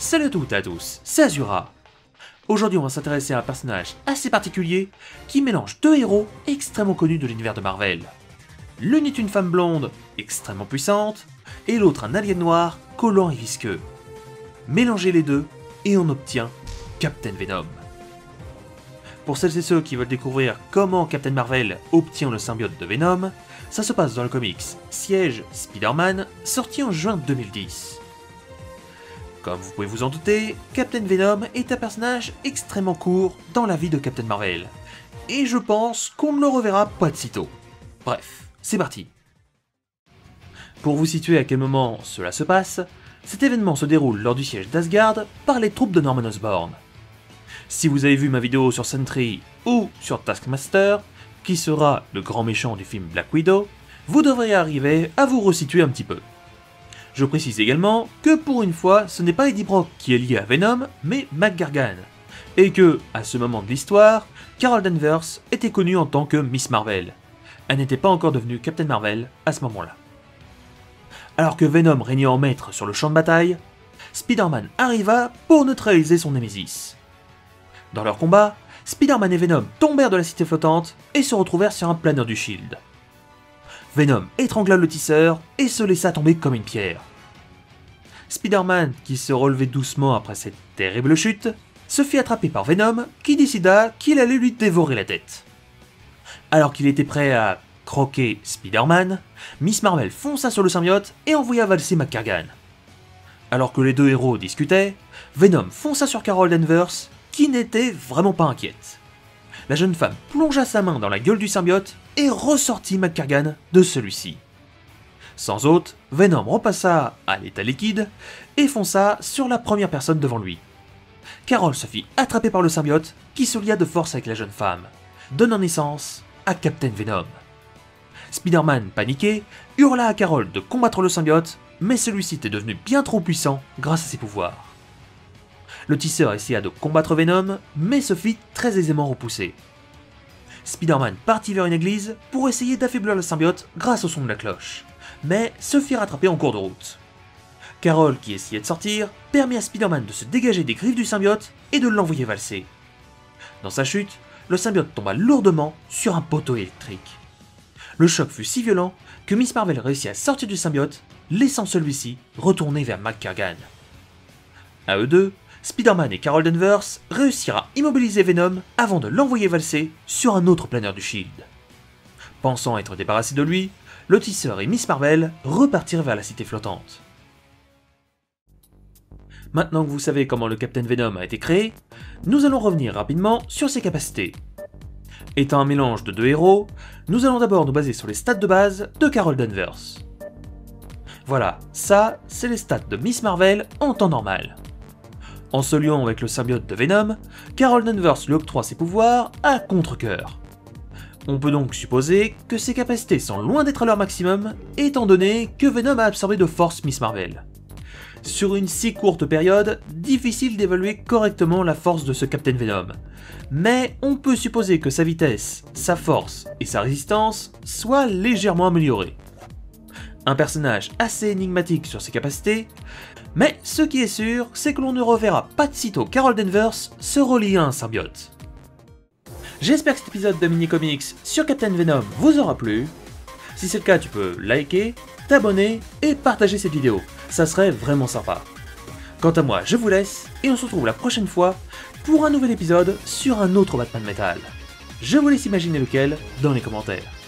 Salut à toutes et à tous, c'est Azura. Aujourd'hui on va s'intéresser à un personnage assez particulier qui mélange deux héros extrêmement connus de l'univers de Marvel. L'une est une femme blonde, extrêmement puissante, et l'autre un alien noir, collant et visqueux. Mélangez les deux et on obtient Captain Venom. Pour celles et ceux qui veulent découvrir comment Captain Marvel obtient le symbiote de Venom, ça se passe dans le comics Siège Spider-Man, sorti en juin 2010. Comme vous pouvez vous en douter, Captain Venom est un personnage extrêmement court dans la vie de Captain Marvel, et je pense qu'on ne le reverra pas de sitôt. Bref, c'est parti. Pour vous situer à quel moment cela se passe, cet événement se déroule lors du siège d'Asgard par les troupes de Norman Osborn. Si vous avez vu ma vidéo sur Sentry ou sur Taskmaster, qui sera le grand méchant du film Black Widow, vous devriez arriver à vous resituer un petit peu. Je précise également que pour une fois, ce n'est pas Eddie Brock qui est lié à Venom, mais McGargan, et que, à ce moment de l'histoire, Carol Danvers était connue en tant que Miss Marvel. Elle n'était pas encore devenue Captain Marvel à ce moment-là. Alors que Venom régnait en maître sur le champ de bataille, Spider-Man arriva pour neutraliser son némésis. Dans leur combat, Spider-Man et Venom tombèrent de la cité flottante et se retrouvèrent sur un planeur du Shield. Venom étrangla le tisseur et se laissa tomber comme une pierre. Spider-Man, qui se relevait doucement après cette terrible chute, se fit attraper par Venom qui décida qu'il allait lui dévorer la tête. Alors qu'il était prêt à croquer Spider-Man, Miss Marvel fonça sur le symbiote et envoya valser McGargan. Alors que les deux héros discutaient, Venom fonça sur Carol Danvers qui n'était vraiment pas inquiète. La jeune femme plongea sa main dans la gueule du symbiote et ressortit McGargan de celui-ci. Sans autre, Venom repassa à l'état liquide et fonça sur la première personne devant lui. Carol se fit attraper par le symbiote qui se lia de force avec la jeune femme, donnant naissance à Captain Venom. Spider-Man, paniqué, hurla à Carol de combattre le symbiote, mais celui-ci était devenu bien trop puissant grâce à ses pouvoirs. Le tisseur essaya de combattre Venom, mais se fit très aisément repousser. Spider-Man partit vers une église pour essayer d'affaiblir le symbiote grâce au son de la cloche, mais se fit rattraper en cours de route. Carol, qui essayait de sortir, permit à Spider-Man de se dégager des griffes du symbiote et de l'envoyer valser. Dans sa chute, le symbiote tomba lourdement sur un poteau électrique. Le choc fut si violent que Miss Marvel réussit à sortir du symbiote, laissant celui-ci retourner vers McGargan. À eux deux, Spider-Man et Carol Danvers réussirent à immobiliser Venom avant de l'envoyer valser sur un autre planeur du Shield. Pensant être débarrassés de lui, le tisseur et Miss Marvel repartirent vers la cité flottante. Maintenant que vous savez comment le Captain Venom a été créé, nous allons revenir rapidement sur ses capacités. Étant un mélange de deux héros, nous allons d'abord nous baser sur les stats de base de Carol Danvers. Voilà, ça, c'est les stats de Miss Marvel en temps normal. En se liant avec le symbiote de Venom, Carol Danvers lui octroie ses pouvoirs à contre-cœur. On peut donc supposer que ses capacités sont loin d'être à leur maximum, étant donné que Venom a absorbé de force Miss Marvel. Sur une si courte période, difficile d'évaluer correctement la force de ce Captain Venom, mais on peut supposer que sa vitesse, sa force et sa résistance soient légèrement améliorées. Un personnage assez énigmatique sur ses capacités, mais ce qui est sûr, c'est que l'on ne reverra pas de sitôt Carol Danvers se relier à un symbiote. J'espère que cet épisode de mini-comics sur Captain Venom vous aura plu. Si c'est le cas, tu peux liker, t'abonner et partager cette vidéo, ça serait vraiment sympa. Quant à moi, je vous laisse et on se retrouve la prochaine fois pour un nouvel épisode sur un autre Batman Metal. Je vous laisse imaginer lequel dans les commentaires.